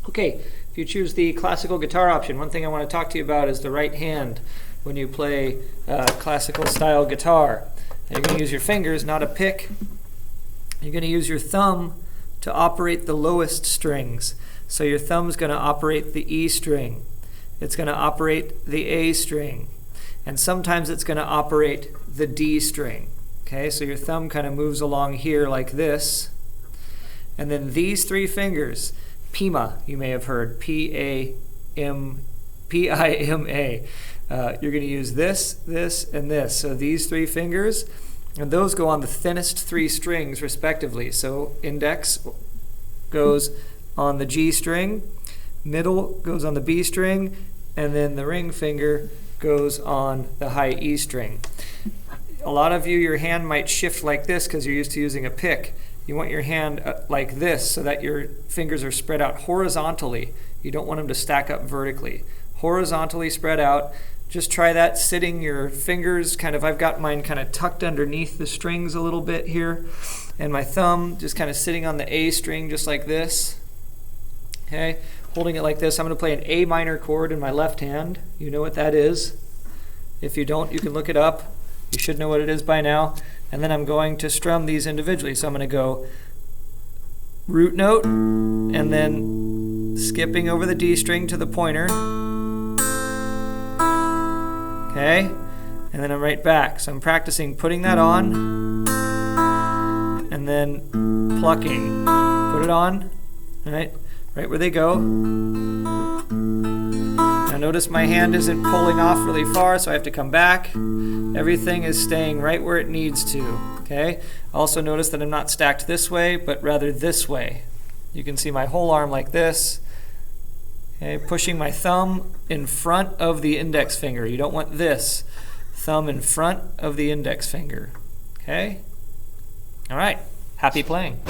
Okay, if you choose the classical guitar option, one thing I want to talk to you about is the right hand when you play classical style guitar. You're going to use your fingers, not a pick. You're going to use your thumb to operate the lowest strings. So your thumb's going to operate the E string. It's going to operate the A string. And sometimes it's going to operate the D string. Okay, so your thumb kind of moves along here like this. And then these three fingers, Pima, you may have heard, P-I-M-A. You're going to use this, this, and this. So these three fingers, and those go on the thinnest three strings respectively. So index goes on the G string, middle goes on the B string, and then the ring finger goes on the high E string. A lot of you, your hand might shift like this because you're used to using a pick. You want your hand like this so that your fingers are spread out horizontally. You don't want them to stack up vertically. Horizontally spread out. Just try that sitting your fingers kind of, I've got mine kind of tucked underneath the strings a little bit here. And my thumb just kind of sitting on the A string just like this. Okay, holding it like this. I'm going to play an A minor chord in my left hand. You know what that is. If you don't, you can look it up. You should know what it is by now. And then I'm going to strum these individually. So I'm going to go root note, and then skipping over the D string to the pointer. Okay? And then I'm right back. So I'm practicing putting that on, and then plucking. Put it on, right where they go. Now notice my hand isn't pulling off really far, so I have to come back. Everything is staying right where it needs to. Okay? Also notice that I'm not stacked this way, but rather this way. You can see my whole arm like this. Okay? Pushing my thumb in front of the index finger. You don't want this. Thumb in front of the index finger. Okay? All right. Happy playing.